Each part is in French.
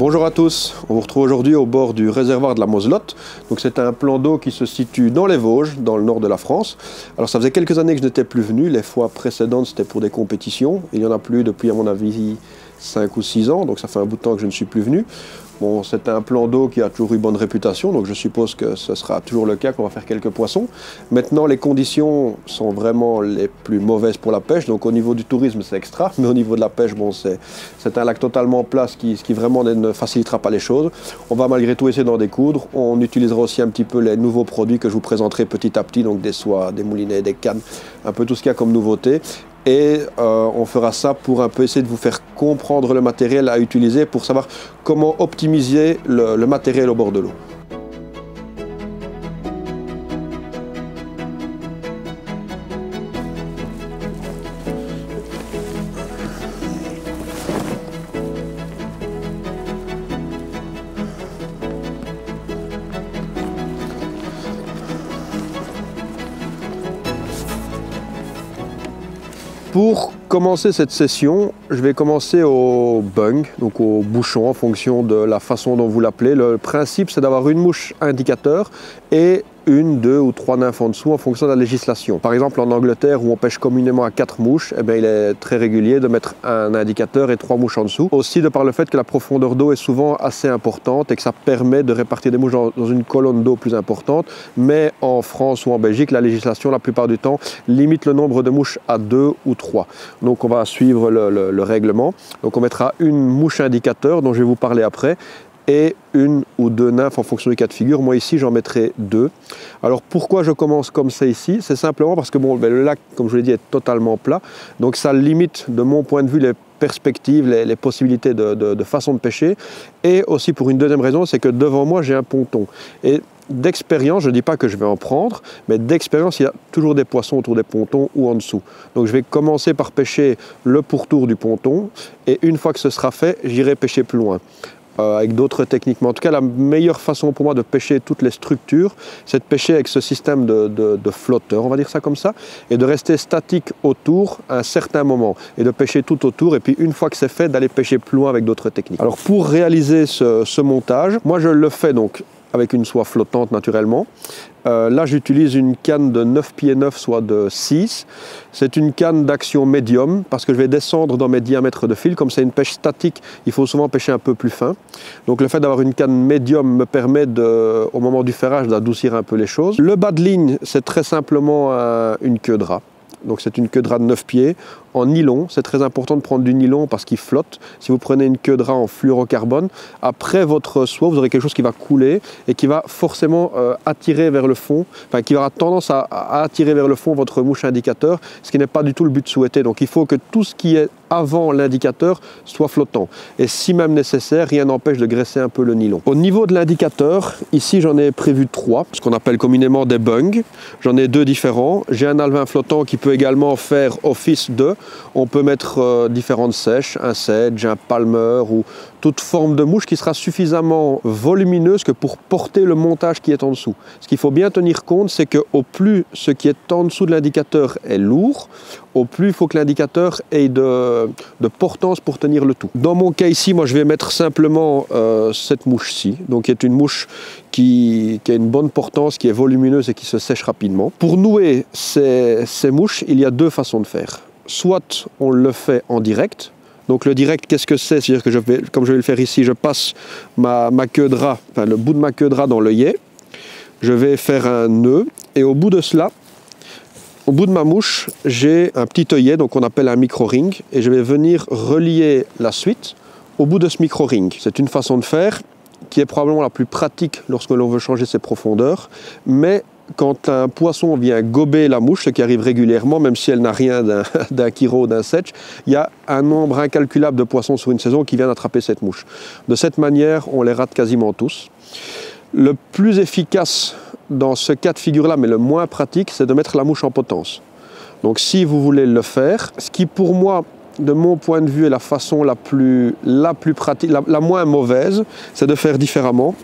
Bonjour à tous, on vous retrouve aujourd'hui au bord du réservoir de la Moselotte. Donc c'est un plan d'eau qui se situe dans les Vosges, dans le nord de la France. Alors ça faisait quelques années que je n'étais plus venu, les fois précédentes c'était pour des compétitions. Il n'y en a plus depuis à mon avis 5 ou 6 ans, donc ça fait un bout de temps que je ne suis plus venu. Bon, c'est un plan d'eau qui a toujours eu bonne réputation, donc je suppose que ce sera toujours le cas, qu'on va faire quelques poissons. Maintenant, les conditions sont vraiment les plus mauvaises pour la pêche, donc au niveau du tourisme, c'est extra, mais au niveau de la pêche, bon, c'est un lac totalement plat, ce qui vraiment ne facilitera pas les choses. On va malgré tout essayer d'en découdre. On utilisera aussi un petit peu les nouveaux produits que je vous présenterai petit à petit, donc des soies, des moulinets, des cannes, un peu tout ce qu'il y a comme nouveauté. Et on fera ça pour un peu essayer de vous faire comprendre le matériel à utiliser pour savoir comment optimiser le matériel au bord de l'eau. Pour commencer cette session, je vais commencer au bung, donc au bouchon en fonction de la façon dont vous l'appelez. Le principe, c'est d'avoir une mouche indicateur et une, 2 ou 3 nymphes en dessous en fonction de la législation. Par exemple, en Angleterre, où on pêche communément à 4 mouches, eh bien, il est très régulier de mettre un indicateur et 3 mouches en dessous. Aussi, de par le fait que la profondeur d'eau est souvent assez importante et que ça permet de répartir des mouches dans une colonne d'eau plus importante. Mais en France ou en Belgique, la législation, la plupart du temps, limite le nombre de mouches à 2 ou 3. Donc, on va suivre le règlement. Donc, on mettra une mouche indicateur, dont je vais vous parler après, et 1 ou 2 nymphes en fonction du cas de figure. Moi ici j'en mettrai 2. Alors pourquoi je commence comme ça ici? C'est simplement parce que bon, le lac, comme je l'ai dit, est totalement plat. Donc ça limite de mon point de vue les perspectives, les possibilités de façon de pêcher. Et aussi pour une deuxième raison, c'est que devant moi j'ai un ponton. Et d'expérience, je ne dis pas que je vais en prendre, mais d'expérience, il y a toujours des poissons autour des pontons ou en dessous. Donc je vais commencer par pêcher le pourtour du ponton. Et une fois que ce sera fait, j'irai pêcher plus loin. Avec d'autres techniques. Mais en tout cas, la meilleure façon pour moi de pêcher toutes les structures, c'est de pêcher avec ce système de flotteur, on va dire ça comme ça, et de rester statique autour à un certain moment, et de pêcher tout autour, et puis une fois que c'est fait, d'aller pêcher plus loin avec d'autres techniques. Alors pour réaliser ce montage, moi je le fais donc avec une soie flottante naturellement. Là j'utilise une canne de 9 pieds 9, soit de 6. C'est une canne d'action médium parce que je vais descendre dans mes diamètres de fil. Comme c'est une pêche statique, il faut souvent pêcher un peu plus fin. Donc le fait d'avoir une canne médium me permet au moment du ferrage d'adoucir un peu les choses. Le bas de ligne, c'est très simplement une queue de rat. Donc c'est une queue de rat de 9 pieds en nylon. C'est très important de prendre du nylon parce qu'il flotte. Si vous prenez une queue de rat en fluorocarbone, après votre soie, vous aurez quelque chose qui va couler et qui va forcément attirer vers le fond, enfin qui aura tendance à attirer vers le fond votre mouche indicateur, ce qui n'est pas du tout le but souhaité. Donc il faut que tout ce qui est avant l'indicateur soit flottant. Et si même nécessaire, rien n'empêche de graisser un peu le nylon. Au niveau de l'indicateur, ici j'en ai prévu 3, ce qu'on appelle communément des bungs. J'en ai 2 différents. J'ai un alevin flottant qui peut également faire office de. On peut mettre différentes sèches, un sedge, un palmer ou toute forme de mouche qui sera suffisamment volumineuse que pour porter le montage qui est en dessous. Ce qu'il faut bien tenir compte, c'est qu'au plus ce qui est en dessous de l'indicateur est lourd, au plus il faut que l'indicateur ait de portance pour tenir le tout. Dans mon cas ici, moi je vais mettre simplement cette mouche-ci, donc qui est une mouche qui a une bonne portance, qui est volumineuse et qui se sèche rapidement. Pour nouer ces mouches, il y a 2 façons de faire. Soit on le fait en direct. Donc le direct, qu'est-ce que c'est? C'est-à-dire que comme je vais le faire ici, je passe ma queue de rat, enfin le bout de ma queue de rat dans l'œillet. Je vais faire un nœud et au bout de cela, au bout de ma mouche, j'ai un petit œillet, donc on appelle un micro-ring, et je vais venir relier la suite au bout de ce micro-ring. C'est une façon de faire qui est probablement la plus pratique lorsque l'on veut changer ses profondeurs, mais quand un poisson vient gober la mouche, ce qui arrive régulièrement, même si elle n'a rien d'un kiro, d'un setch, il y a un nombre incalculable de poissons sur une saison qui viennent attraper cette mouche. De cette manière, on les rate quasiment tous. Le plus efficace dans ce cas de figure-là, mais le moins pratique, c'est de mettre la mouche en potence. Donc si vous voulez le faire, ce qui pour moi, de mon point de vue, est la façon la plus pratique, la moins mauvaise, c'est de faire différemment.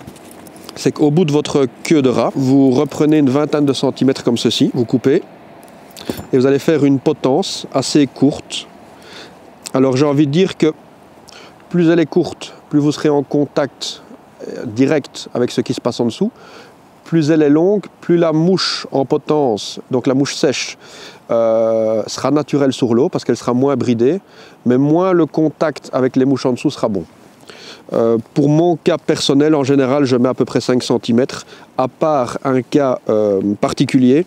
C'est qu'au bout de votre queue de rat, vous reprenez une vingtaine de centimètres comme ceci, vous coupez, et vous allez faire une potence assez courte. Alors j'ai envie de dire que plus elle est courte, plus vous serez en contact direct avec ce qui se passe en dessous. Plus elle est longue, plus la mouche en potence, donc la mouche sèche, sera naturelle sur l'eau parce qu'elle sera moins bridée, mais moins le contact avec les mouches en dessous sera bon. Pour mon cas personnel, en général, je mets à peu près 5 cm, à part un cas particulier,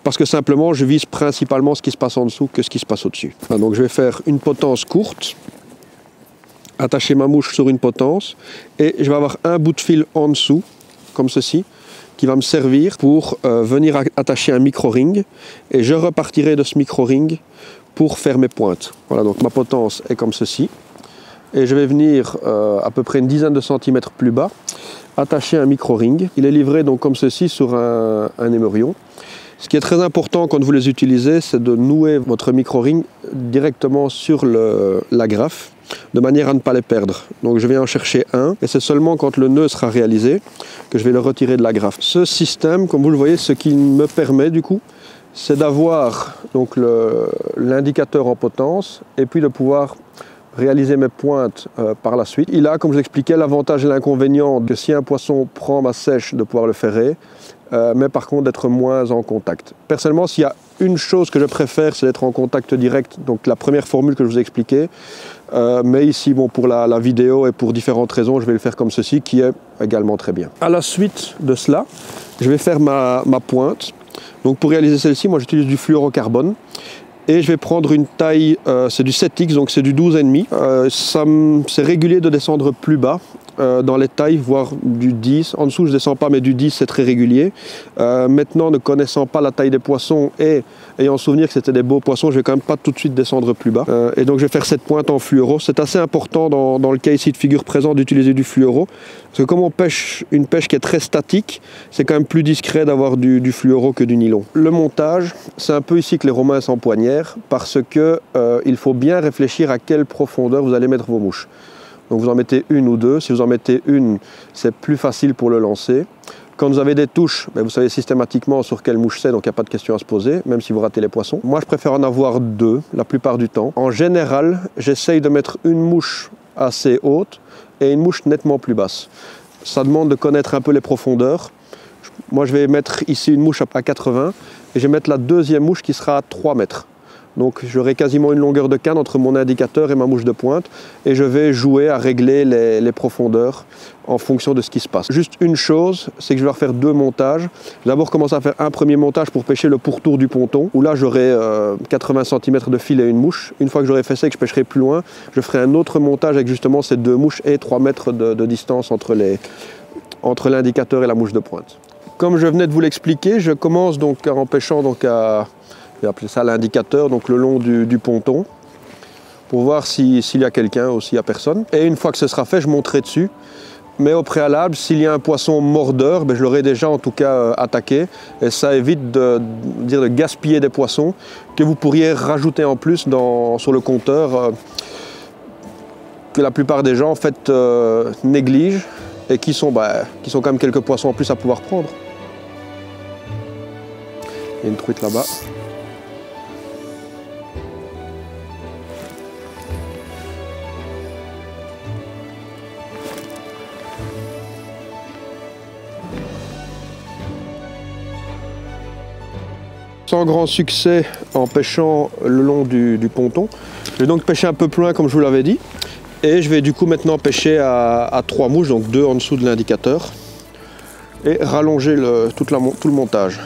parce que simplement, je vise principalement ce qui se passe en dessous que ce qui se passe au-dessus. Donc je vais faire une potence courte, attacher ma mouche sur une potence, et je vais avoir un bout de fil en dessous, comme ceci, qui va me servir pour venir attacher un micro-ring, et je repartirai de ce micro-ring pour faire mes pointes. Voilà, donc ma potence est comme ceci. Et je vais venir à peu près une dizaine de centimètres plus bas, attacher un micro-ring. Il est livré donc comme ceci sur un émerion. Ce qui est très important quand vous les utilisez, c'est de nouer votre micro-ring directement sur l'agrafe, de manière à ne pas les perdre. Donc je vais en chercher un, et c'est seulement quand le nœud sera réalisé que je vais le retirer de l'agrafe. Ce système, comme vous le voyez, ce qui me permet du coup, c'est d'avoir donc l'indicateur en potence, et puis de pouvoir réaliser mes pointes par la suite. Il a, comme je l'expliquais, l'avantage et l'inconvénient que si un poisson prend ma sèche, de pouvoir le ferrer, mais par contre d'être moins en contact. Personnellement, s'il y a une chose que je préfère, c'est d'être en contact direct, donc la première formule que je vous ai expliquée, mais ici, bon, pour la vidéo et pour différentes raisons, je vais le faire comme ceci, qui est également très bien. À la suite de cela, je vais faire ma pointe. Donc pour réaliser celle-ci, moi j'utilise du fluorocarbone. Et je vais prendre une taille, c'est du 7X, donc c'est du 12,5. C'est régulier de descendre plus bas dans les tailles, voire du 10. En dessous, je ne descends pas, mais du 10, c'est très régulier. Maintenant, ne connaissant pas la taille des poissons et ayant souvenir que c'était des beaux poissons, je ne vais quand même pas tout de suite descendre plus bas. Et donc, je vais faire cette pointe en fluoro. C'est assez important dans le cas ici de figure présente d'utiliser du fluoro. Parce que comme on pêche une pêche qui est très statique, c'est quand même plus discret d'avoir du fluoro que du nylon. Le montage, c'est un peu ici que les Romains s'empoignèrent, parce que il faut bien réfléchir à quelle profondeur vous allez mettre vos mouches. Donc vous en mettez une ou deux. Si vous en mettez une, c'est plus facile pour le lancer. Quand vous avez des touches, vous savez systématiquement sur quelle mouche c'est, donc il n'y a pas de question à se poser, même si vous ratez les poissons. Moi, je préfère en avoir deux la plupart du temps. En général, j'essaye de mettre une mouche assez haute et une mouche nettement plus basse. Ça demande de connaître un peu les profondeurs. Moi, je vais mettre ici une mouche à 80 et je vais mettre la deuxième mouche qui sera à 3 mètres. Donc j'aurai quasiment une longueur de canne entre mon indicateur et ma mouche de pointe, et je vais jouer à régler les profondeurs en fonction de ce qui se passe. Juste une chose, c'est que je vais refaire deux montages. Je vais d'abord commencer à faire un premier montage pour pêcher le pourtour du ponton, où là j'aurai 80 cm de fil et une mouche. Une fois que j'aurai fait ça et que je pêcherai plus loin, je ferai un autre montage avec justement ces deux mouches et 3 mètres de distance entre l'indicateur et la mouche de pointe. Comme je venais de vous l'expliquer, je commence donc en pêchant donc je vais appeler ça l'indicateur, donc le long du ponton, pour voir s'il y a quelqu'un ou s'il n'y a personne. Et une fois que ce sera fait, je monterai dessus. Mais au préalable, s'il y a un poisson mordeur, je l'aurai déjà en tout cas attaqué. Et ça évite de gaspiller des poissons que vous pourriez rajouter en plus sur le compteur, que la plupart des gens en fait négligent, et qui sont quand même quelques poissons en plus à pouvoir prendre. Il y a une truite là-bas. Sans grand succès en pêchant le long du ponton. Je vais donc pêcher un peu plus loin comme je vous l'avais dit. Et je vais du coup maintenant pêcher à 3 mouches, donc 2 en dessous de l'indicateur. Et rallonger tout le montage.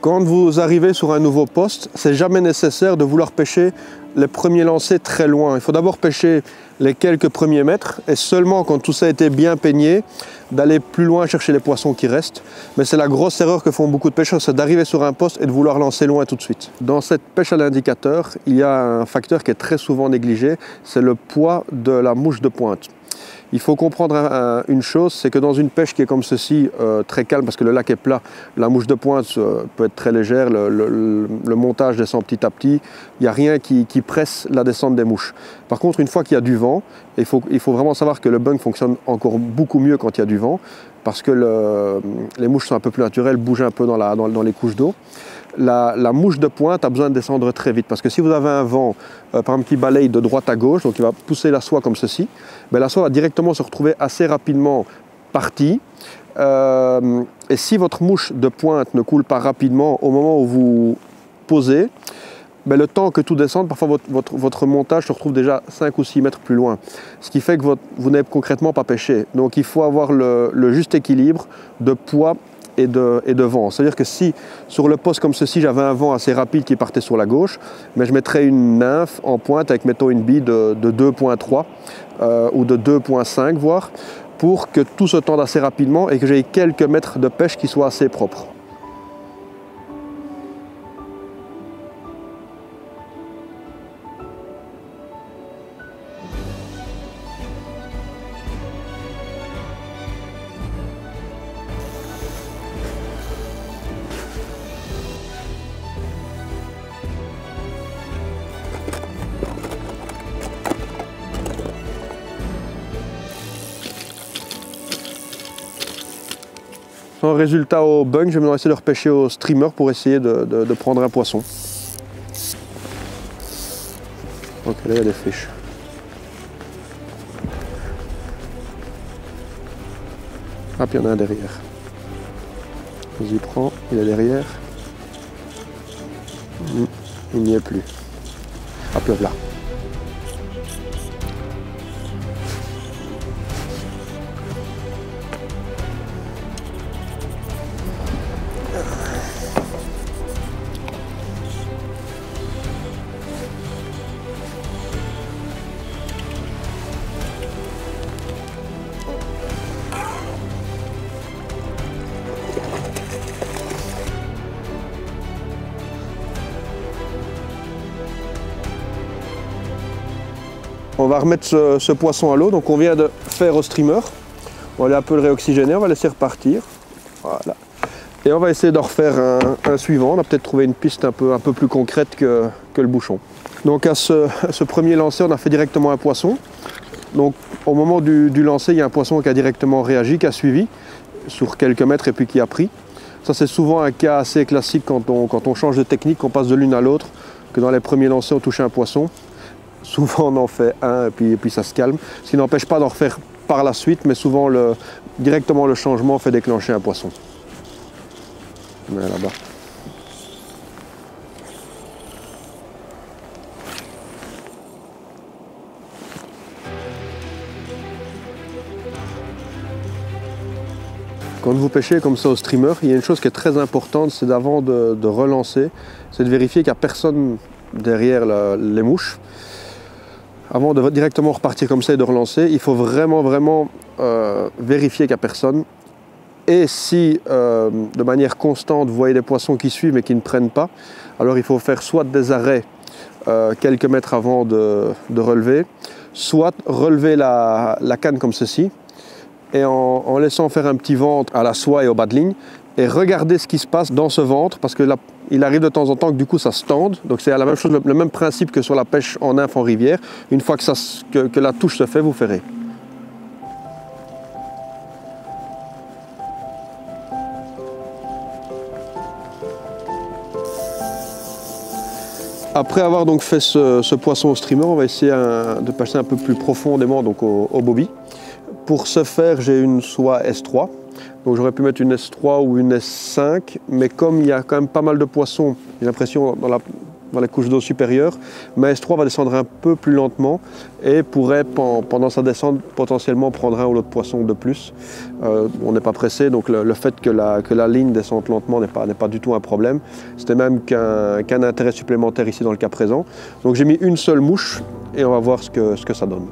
Quand vous arrivez sur un nouveau poste, c'est jamais nécessaire de vouloir pêcher les premiers lancers très loin. Il faut d'abord pêcher les quelques premiers mètres, et seulement quand tout ça a été bien peigné, d'aller plus loin chercher les poissons qui restent. Mais c'est la grosse erreur que font beaucoup de pêcheurs, c'est d'arriver sur un poste et de vouloir lancer loin tout de suite. Dans cette pêche à l'indicateur, il y a un facteur qui est très souvent négligé, c'est le poids de la mouche de pointe. Il faut comprendre une chose, c'est que dans une pêche qui est comme ceci, très calme, parce que le lac est plat, la mouche de pointe peut être très légère, le montage descend petit à petit, il n'y a rien qui presse la descente des mouches. Par contre, une fois qu'il y a du vent, il faut vraiment savoir que le bung fonctionne encore beaucoup mieux quand il y a du vent, parce que les mouches sont un peu plus naturelles, bougent un peu dans les couches d'eau. La mouche de pointe a besoin de descendre très vite, parce que si vous avez un vent, par exemple, qui balaye de droite à gauche, donc il va pousser la soie comme ceci, ben la soie va directement se retrouver assez rapidement partie. Et si votre mouche de pointe ne coule pas rapidement au moment où vous posez, ben le temps que tout descende, parfois votre montage se retrouve déjà 5 ou 6 mètres plus loin. Ce qui fait que vous n'avez concrètement pas pêché. Donc il faut avoir le juste équilibre de poids et de vent. C'est-à-dire que si sur le poste comme ceci, j'avais un vent assez rapide qui partait sur la gauche, mais je mettrais une nymphe en pointe avec, mettons, une bille de 2,3 ou de 2,5 voire, pour que tout se tende assez rapidement et que j'ai quelques mètres de pêche qui soient assez propres. En résultat au bung, je vais essayer de repêcher au streamer pour essayer de prendre un poisson. Ok, là il y a des fiches. Ah, puis il y en a un derrière. Vas-y, prends, il est derrière. Il n'y est plus. Ah, puis là. On va remettre ce poisson à l'eau, donc on vient de faire au streamer. On va aller un peu le réoxygéner, on va laisser repartir. Voilà. Et on va essayer de refaire un suivant. On a peut-être trouvé une piste un peu plus concrète que le bouchon. Donc à ce premier lancer, on a fait directement un poisson. Donc au moment du lancer, il y a un poisson qui a directement réagi, qui a suivi sur quelques mètres et puis qui a pris. Ça c'est souvent un cas assez classique quand on change de technique, qu'on passe de l'une à l'autre, que dans les premiers lancers on touche un poisson. Souvent on en fait un et puis ça se calme. Ce qui n'empêche pas d'en refaire par la suite, mais souvent directement le changement fait déclencher un poisson. Là-bas. Quand vous pêchez comme ça au streamer, il y a une chose qui est très importante, c'est d'avant de relancer, c'est de vérifier qu'il n'y a personne derrière les mouches. Avant de directement repartir comme ça et de relancer, il faut vraiment vérifier qu'il n'y a personne. Et si de manière constante vous voyez des poissons qui suivent mais qui ne prennent pas, alors il faut faire soit des arrêts quelques mètres avant de relever, soit relever la canne comme ceci et en laissant faire un petit ventre à la soie et au bas de ligne et regarder ce qui se passe dans ce ventre, parce que là, il arrive de temps en temps que du coup ça se tende, donc c'est la même chose, le même principe que sur la pêche en nymphe en rivière. Une fois que la touche se fait, vous ferrez. Après avoir donc fait ce poisson au streamer, on va essayer de passer un peu plus profondément donc au bobby. Pour ce faire, j'ai une soie S3. Donc j'aurais pu mettre une S3 ou une S5, mais comme il y a quand même pas mal de poissons, j'ai l'impression dans les couches d'eau supérieures, ma S3 va descendre un peu plus lentement et pourrait pendant sa descente potentiellement prendre un ou l'autre poisson de plus. On n'est pas pressé, donc le fait que la ligne descende lentement n'est pas du tout un problème. C'était même qu'un intérêt supplémentaire ici dans le cas présent. Donc j'ai mis une seule mouche et on va voir ce que ça donne.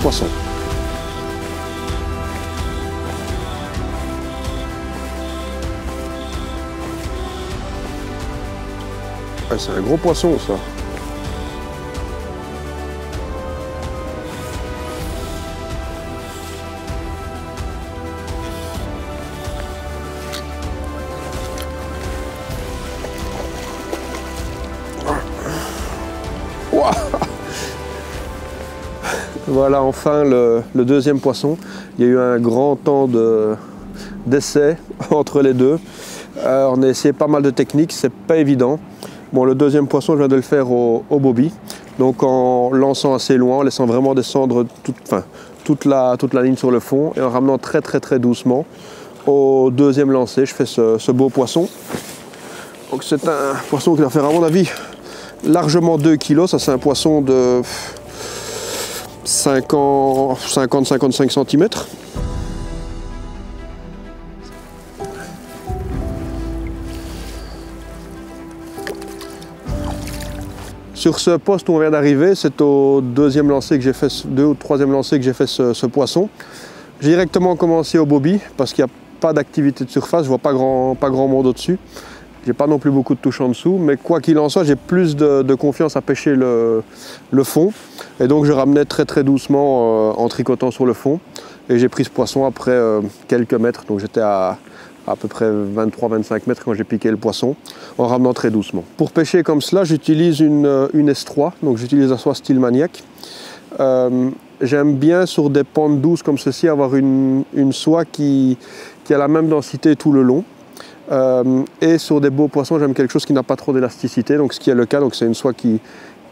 Poisson. Ouais, c'est un gros poisson ça. Wow. Voilà enfin le deuxième poisson. Il y a eu un grand temps d'essai entre les deux. On a essayé pas mal de techniques, c'est pas évident. Bon, le deuxième poisson, je viens de le faire au bobby. Donc en lançant assez loin, en laissant vraiment descendre toute la ligne sur le fond et en ramenant très doucement. Au deuxième lancer, je fais ce beau poisson. Donc c'est un poisson qui va faire à mon avis largement 2 kg. Ça c'est un poisson de 50-55 cm. Sur ce poste où on vient d'arriver, c'est au deuxième lancer que j'ai fait, deux ou troisième lancer que j'ai fait ce poisson. J'ai directement commencé au bobby parce qu'il n'y a pas d'activité de surface, je vois pas grand monde au-dessus. J'ai pas non plus beaucoup de touches en dessous, mais quoi qu'il en soit, j'ai plus de confiance à pêcher le fond. Et donc je ramenais très doucement en tricotant sur le fond. Et j'ai pris ce poisson après quelques mètres, donc j'étais à peu près 23-25 mètres quand j'ai piqué le poisson, en ramenant très doucement. Pour pêcher comme cela, j'utilise une S3, donc j'utilise la soie Steel Maniac. J'aime bien sur des pentes douces comme ceci avoir une soie qui a la même densité tout le long. Et sur des beaux poissons, j'aime quelque chose qui n'a pas trop d'élasticité, donc ce qui est le cas, donc c'est une soie qui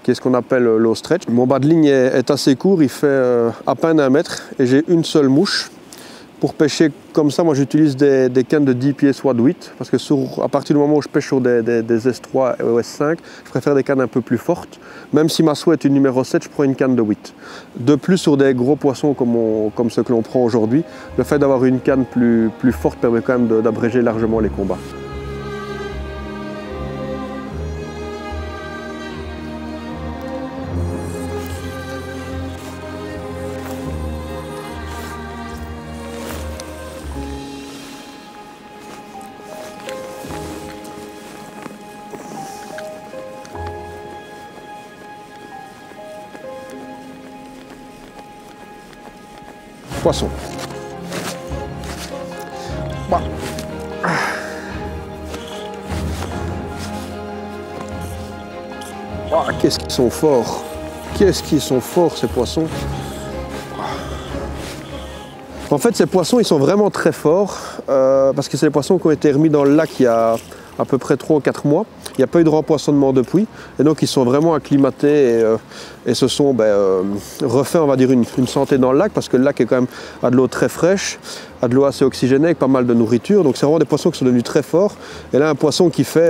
est ce qu'on appelle low stretch. Mon bas de ligne est assez court, il fait à peine 1 mètre et j'ai une seule mouche. Pour pêcher comme ça, moi j'utilise des cannes de 10 pieds soit de 8 parce que à partir du moment où je pêche sur des S3 et S5, je préfère des cannes un peu plus fortes. Même si ma soie est une numéro 7, je prends une canne de 8. De plus, sur des gros poissons comme ceux que l'on prend aujourd'hui, le fait d'avoir une canne plus forte permet quand même d'abréger largement les combats. Poisson. Bah. Oh, qu'est-ce qu'ils sont forts! Qu'est-ce qu'ils sont forts ces poissons! En fait, ces poissons, ils sont vraiment très forts parce que c'est des poissons qui ont été remis dans le lac il y a à peu près 3 ou 4 mois. Il n'y a pas eu de rempoissonnement depuis et donc ils sont vraiment acclimatés et se sont refait, on va dire, une santé dans le lac parce que le lac est quand même a de l'eau très fraîche, a de l'eau assez oxygénée avec pas mal de nourriture. Donc c'est vraiment des poissons qui sont devenus très forts. Et là, un poisson qui fait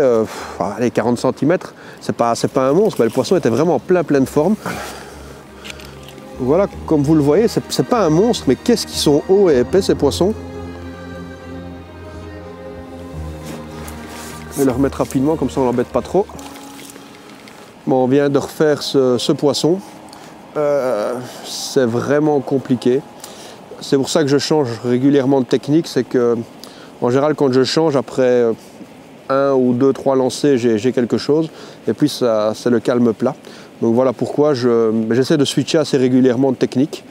40 cm, c'est pas un monstre, mais le poisson était vraiment pleine forme. Voilà, comme vous le voyez, c'est pas un monstre, mais qu'est-ce qu'ils sont hauts et épais ces poissons. Je vais le remettre rapidement, comme ça on l'embête pas trop. Bon, on vient de refaire ce poisson. C'est vraiment compliqué. C'est pour ça que je change régulièrement de technique. C'est que, en général, quand je change, après 1 ou 2, 3 lancers, j'ai quelque chose. Et puis, c'est le calme plat. Donc voilà pourquoi j'essaie de switcher assez régulièrement de technique.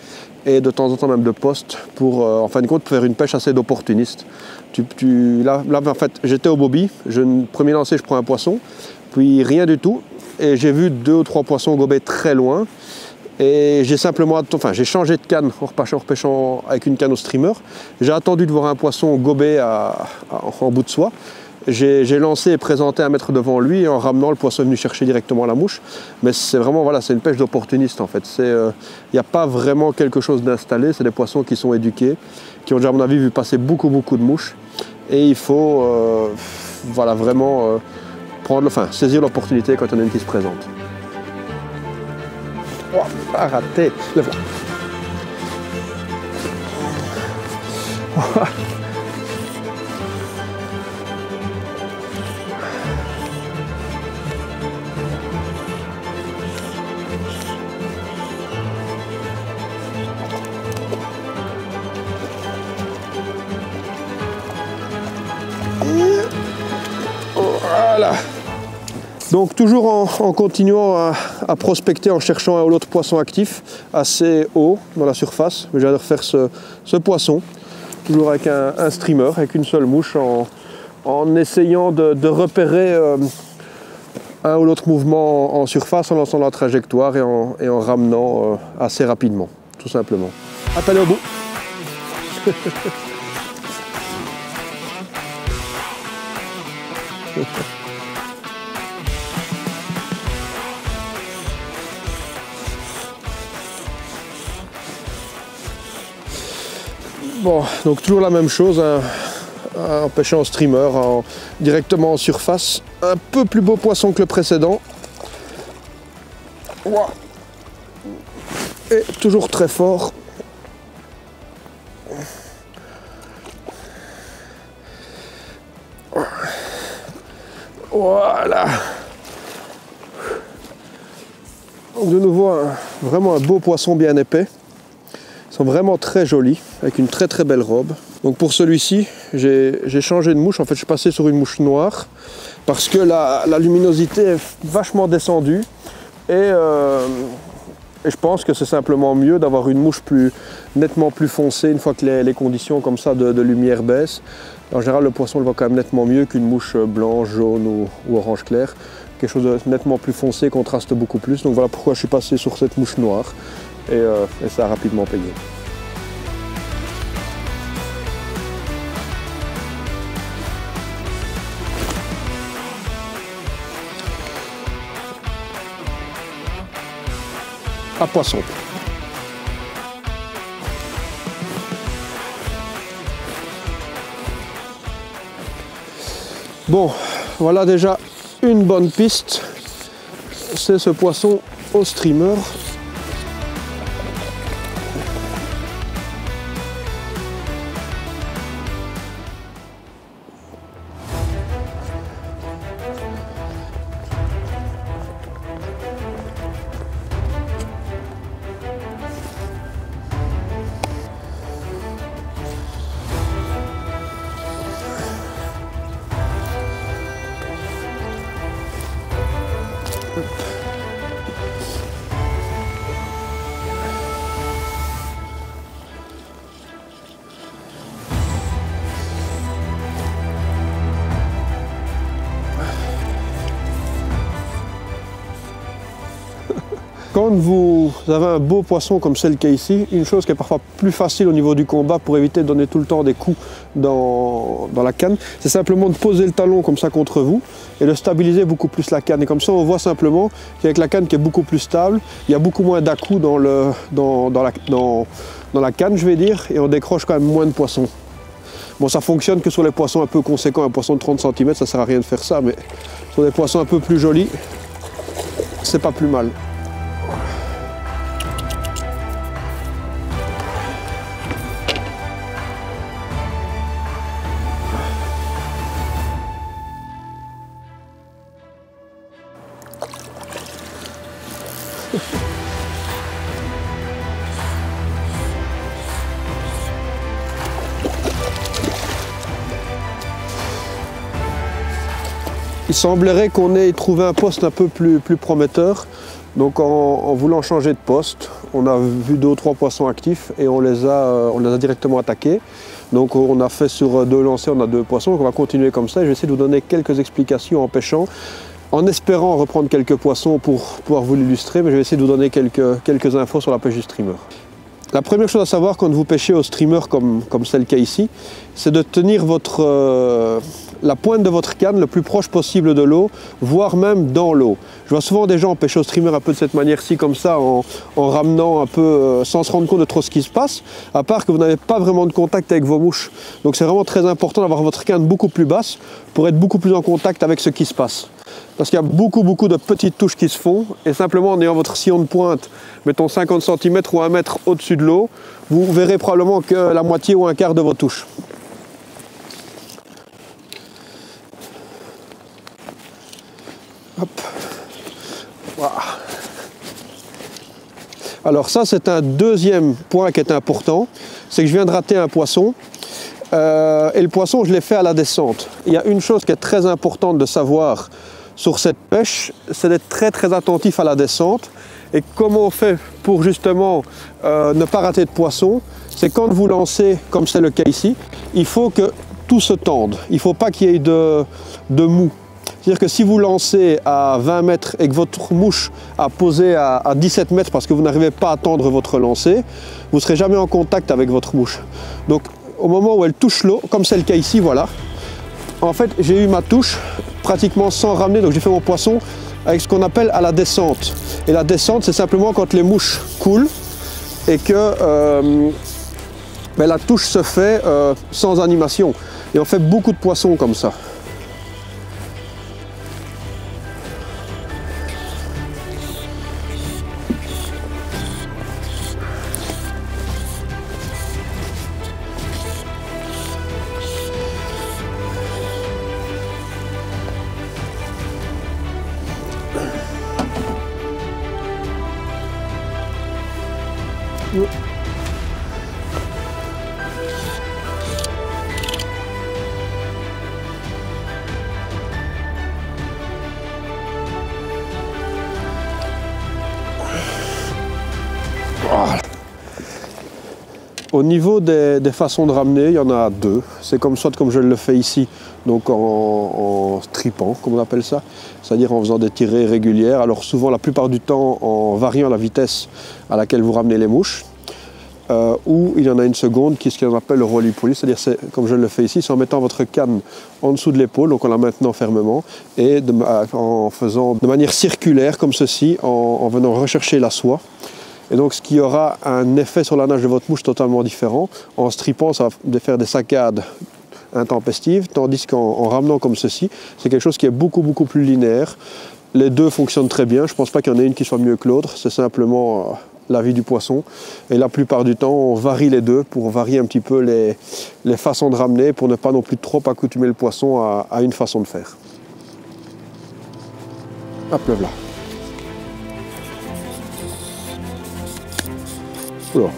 Et de temps en temps même de poste pour, en fin de compte, faire une pêche assez d'opportuniste. Là, en fait, j'étais au bobby, premier lancer, je prends un poisson, puis rien du tout. Et j'ai vu 2 ou 3 poissons gober très loin. Et j'ai changé de canne en repêchant avec une canne au streamer. J'ai attendu de voir un poisson gober en bout de soie. J'ai lancé et présenté 1 mètre devant lui et en ramenant, le poisson est venu chercher directement la mouche. Mais c'est vraiment, voilà, c'est une pêche d'opportuniste en fait. Il n'y a pas vraiment quelque chose d'installé, c'est des poissons qui sont éduqués, qui ont déjà à mon avis vu passer beaucoup de mouches. Et il faut voilà, vraiment saisir l'opportunité quand on a une qui se présente. Oh, pas raté, le voilà. Voilà. Donc toujours en continuant à prospecter, en cherchant un ou l'autre poisson actif assez haut dans la surface. Je viens de refaire ce poisson, toujours avec un streamer, avec une seule mouche, en essayant de repérer un ou l'autre mouvement en surface, en lançant la trajectoire et en ramenant assez rapidement, tout simplement. Hâte aller au bout. Bon, donc toujours la même chose, en pêchant en streamer, directement en surface. Un peu plus beau poisson que le précédent. Et toujours très fort. Voilà. Donc de nouveau, vraiment un beau poisson bien épais. Ils sont vraiment très jolis, avec une très très belle robe. Donc pour celui-ci, j'ai changé de mouche. En fait, je suis passé sur une mouche noire parce que la luminosité est vachement descendue. Et je pense que c'est simplement mieux d'avoir une mouche nettement plus foncée une fois que les conditions comme ça de lumière baissent. En général, le poisson le voit quand même nettement mieux qu'une mouche blanche, jaune ou orange clair. Quelque chose de nettement plus foncé, contraste beaucoup plus. Donc voilà pourquoi je suis passé sur cette mouche noire. Et ça a rapidement payé. À poisson. Bon, voilà déjà une bonne piste. C'est ce poisson au streamer. Quand vous avez un beau poisson comme celle qu'il y a ici, une chose qui est parfois plus facile au niveau du combat pour éviter de donner tout le temps des coups dans la canne, c'est simplement de poser le talon comme ça contre vous et de stabiliser beaucoup plus la canne. Et comme ça, on voit simplement qu'avec la canne qui est beaucoup plus stable, il y a beaucoup moins d'à-coups dans la canne, je vais dire, et on décroche quand même moins de poissons. Bon, ça fonctionne que sur les poissons un peu conséquents, un poisson de 30 cm, ça sert à rien de faire ça, mais sur des poissons un peu plus jolis, c'est pas plus mal. Il semblerait qu'on ait trouvé un poste un peu plus prometteur. Donc en voulant changer de poste, on a vu 2 ou 3 poissons actifs et on les a directement attaqués. Donc on a fait sur 2 lancers, on a 2 poissons. Donc on va continuer comme ça. Je vais essayer de vous donner quelques explications en pêchant, en espérant reprendre quelques poissons pour pouvoir vous l'illustrer. Mais je vais essayer de vous donner quelques infos sur la pêche du streamer. La première chose à savoir quand vous pêchez au streamer comme celle qu'il y a ici, c'est de tenir la pointe de votre canne le plus proche possible de l'eau, voire même dans l'eau. Je vois souvent des gens pêcher au streamer un peu de cette manière-ci, comme ça, en ramenant un peu, sans se rendre compte de trop ce qui se passe, à part que vous n'avez pas vraiment de contact avec vos mouches. Donc c'est vraiment très important d'avoir votre canne beaucoup plus basse pour être beaucoup plus en contact avec ce qui se passe. parce qu'il y a beaucoup de petites touches qui se font, et simplement en ayant votre sillon de pointe, mettons 50 cm ou 1 mètre au-dessus de l'eau, vous verrez probablement que la moitié ou un quart de vos touches. Hop. Voilà. Alors ça, c'est un deuxième point qui est important, c'est que je viens de rater un poisson. Et le poisson, je l'ai fait à la descente. Il y a une chose qui est très importante de savoir sur cette pêche, c'est d'être très attentif à la descente. Et comment on fait pour justement ne pas rater de poisson, c'est quand vous lancez, comme c'est le cas ici, il faut que tout se tende. Il ne faut pas qu'il y ait de mou. C'est-à-dire que si vous lancez à 20 mètres et que votre mouche a posé à 17 mètres parce que vous n'arrivez pas à tendre votre lancer, vous ne serez jamais en contact avec votre mouche. Donc, au moment où elle touche l'eau, comme c'est le cas ici, voilà, en fait j'ai eu ma touche pratiquement sans ramener, donc j'ai fait mon poisson avec ce qu'on appelle à la descente. Et la descente, c'est simplement quand les mouches coulent et que la touche se fait sans animation. Et on fait beaucoup de poissons comme ça. Au niveau des façons de ramener, il y en a deux. C'est comme je le fais ici, donc en strippant, comme on appelle ça, c'est-à-dire en faisant des tirées régulières. Alors souvent, la plupart du temps, en variant la vitesse à laquelle vous ramenez les mouches. Ou il y en a une seconde qui est ce qu'on appelle le roly-poly, c'est-à-dire comme je le fais ici, c'est en mettant votre canne en dessous de l'épaule, donc en la maintenant fermement, et en faisant de manière circulaire comme ceci, en venant rechercher la soie. Et donc ce qui aura un effet sur la nage de votre mouche totalement différent. En strippant, ça va faire des saccades intempestives, tandis qu'en ramenant comme ceci, c'est quelque chose qui est beaucoup plus linéaire. Les deux fonctionnent très bien, je ne pense pas qu'il y en ait une qui soit mieux que l'autre, c'est simplement la vie du poisson. Et la plupart du temps, on varie les deux pour varier un petit peu les façons de ramener, pour ne pas non plus trop accoutumer le poisson à une façon de faire. Hop, le voilà. Oula.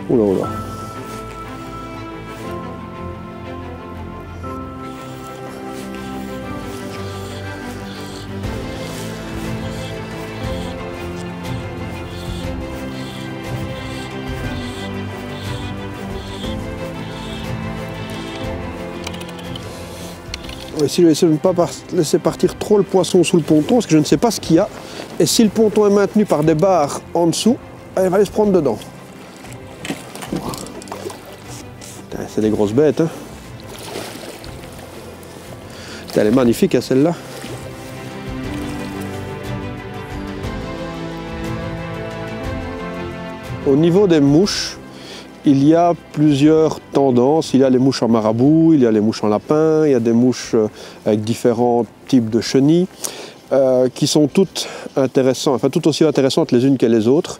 Oula. On va essayer de ne pas laisser partir trop le poisson sous le ponton, parce que je ne sais pas ce qu'il y a. Et si le ponton est maintenu par des barres en dessous, elle va aller se prendre dedans. C'est des grosses bêtes. Hein. Elle est magnifique, hein, celle-là. Au niveau des mouches, il y a plusieurs tendances. Il y a les mouches en marabout, il y a les mouches en lapin, il y a des mouches avec différents types de chenilles qui sont toutes intéressantes, enfin toutes aussi intéressantes les unes que les autres.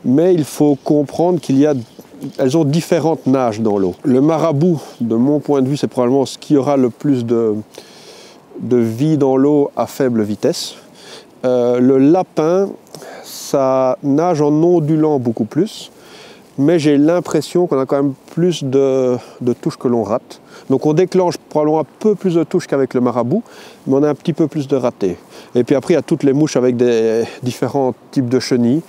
Mais il faut comprendre qu'elles ont différentes nages dans l'eau. Le marabout, de mon point de vue, c'est probablement ce qui aura le plus de vie dans l'eau à faible vitesse. Le lapin, ça nage en ondulant beaucoup plus. Mais j'ai l'impression qu'on a quand même plus de touches que l'on rate. Donc on déclenche probablement un peu plus de touches qu'avec le marabout, mais on a un petit peu plus de ratés. Et puis après, il y a toutes les mouches avec des différents types de chenilles,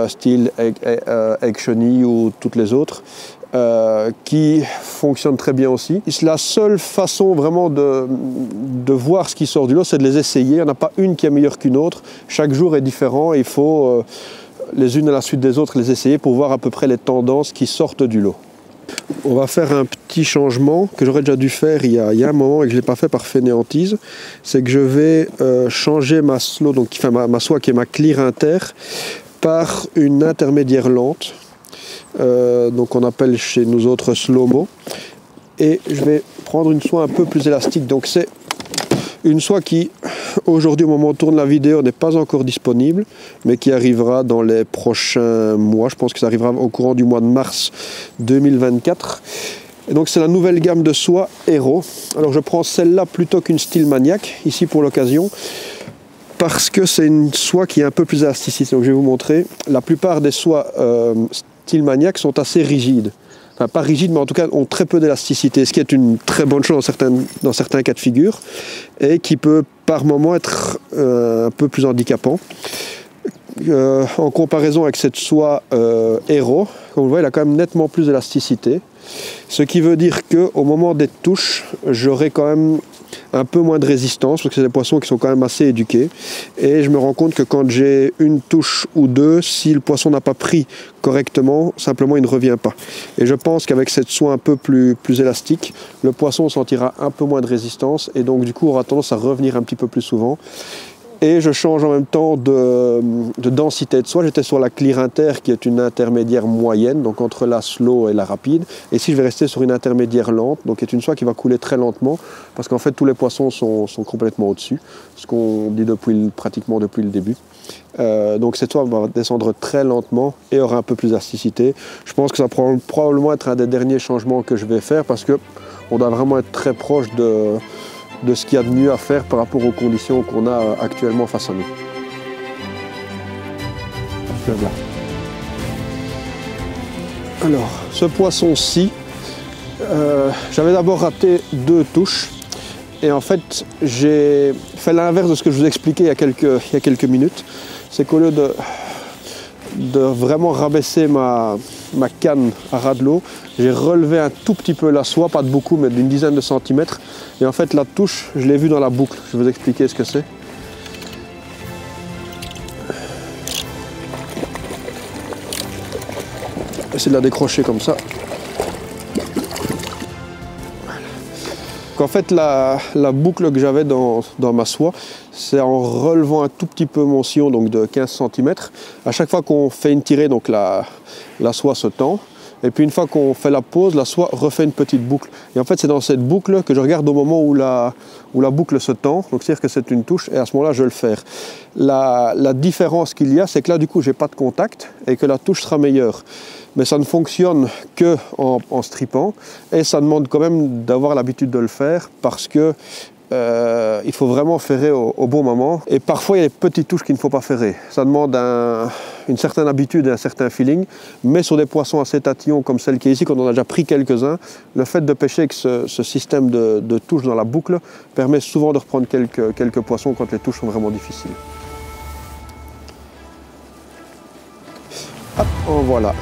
style egg chenille ou toutes les autres, qui fonctionnent très bien aussi. La seule façon vraiment de voir ce qui sort du lot, c'est de les essayer. Il n'y en a pas une qui est meilleure qu'une autre. Chaque jour est différent et il faut les unes à la suite des autres les essayer pour voir à peu près les tendances qui sortent du lot. On va faire un petit changement que j'aurais déjà dû faire il y a un moment et que je ne l'ai pas fait par fainéantise. C'est que je vais changer ma slow, donc ma soie qui est ma clear inter, par une intermédiaire lente. Donc on appelle chez nous autres slow-mo. Et je vais prendre une soie un peu plus élastique. Donc c'est Une soie qui, aujourd'hui, au moment où on tourne la vidéo, n'est pas encore disponible, mais qui arrivera dans les prochains mois. Je pense que ça arrivera au courant du mois de mars 2024. Et donc c'est la nouvelle gamme de soie Hero. Alors je prends celle-là plutôt qu'une Steel Maniac, ici pour l'occasion, parce que c'est une soie qui est un peu plus élastique. Donc je vais vous montrer. La plupart des soies Steel Maniac sont assez rigides. Enfin, pas rigides, mais en tout cas ont très peu d'élasticité, ce qui est une très bonne chose dans certains cas de figure, et qui peut par moment être un peu plus handicapant. En comparaison avec cette soie Hero, comme vous le voyez, elle a quand même nettement plus d'élasticité. Ce qui veut dire qu'au moment des touches, j'aurai quand même un peu moins de résistance, parce que c'est des poissons qui sont quand même assez éduqués. Et je me rends compte que quand j'ai une touche ou deux, si le poisson n'a pas pris correctement, simplement il ne revient pas. Et je pense qu'avec cette soie un peu plus élastique, le poisson sentira un peu moins de résistance et donc du coup aura tendance à revenir un petit peu plus souvent. Et je change en même temps de densité de soie. J'étais sur la Clear Inter qui est une intermédiaire moyenne, donc entre la slow et la rapide. Et ici je vais rester sur une intermédiaire lente, donc qui est une soie qui va couler très lentement, parce qu'en fait tous les poissons sont complètement au-dessus, ce qu'on dit pratiquement depuis le début. Donc cette soie va descendre très lentement et aura un peu plus d'élasticité. Je pense que ça va probablement être un des derniers changements que je vais faire, parce qu'on doit vraiment être très proche de ce qu'il y a de mieux à faire par rapport aux conditions qu'on a actuellement face à nous. Alors, ce poisson-ci, j'avais d'abord raté 2 touches et en fait j'ai fait l'inverse de ce que je vous expliquais il y a quelques minutes. C'est qu'au lieu de vraiment rabaisser ma canne à ras de l'eau, j'ai relevé un tout petit peu la soie, pas de beaucoup, mais d'une dizaine de centimètres. Et en fait, la touche, je l'ai vue dans la boucle. Je vais vous expliquer ce que c'est. Essayer de la décrocher comme ça. En fait, la boucle que j'avais dans ma soie, c'est en relevant un tout petit peu mon sillon, donc de 15 cm. À chaque fois qu'on fait une tirée, donc la soie se tend. Et puis une fois qu'on fait la pause, la soie refait une petite boucle. Et en fait, c'est dans cette boucle que je regarde au moment où la boucle se tend. Donc c'est-à-dire que c'est une touche et à ce moment-là, je vais le faire. La différence qu'il y a, c'est que là, du coup, j'ai pas de contact et que la touche sera meilleure. Mais ça ne fonctionne que en strippant et ça demande quand même d'avoir l'habitude de le faire, parce que il faut vraiment ferrer au bon moment. Et parfois, il y a des petites touches qu'il ne faut pas ferrer. Ça demande une certaine habitude et un certain feeling. Mais sur des poissons assez tatillons comme celle qui est ici, quand on a déjà pris quelques-uns, le fait de pêcher avec ce système de touches dans la boucle permet souvent de reprendre quelques poissons quand les touches sont vraiment difficiles. Hop, en voilà.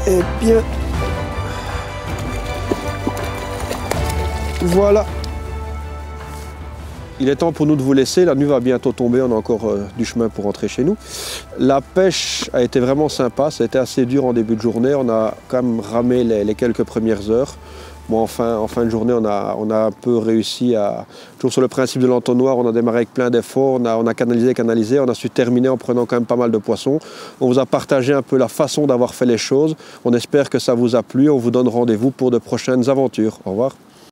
Eh bien, voilà. Il est temps pour nous de vous laisser. La nuit va bientôt tomber, on a encore du chemin pour rentrer chez nous. La pêche a été vraiment sympa, ça a été assez dur en début de journée. On a quand même ramé les quelques premières heures. Bon, en fin de journée, on a un peu réussi toujours sur le principe de l'entonnoir, on a démarré avec plein d'efforts, on a canalisé, on a su terminer en prenant quand même pas mal de poissons. On vous a partagé un peu la façon d'avoir fait les choses. On espère que ça vous a plu. On vous donne rendez-vous pour de prochaines aventures. Au revoir.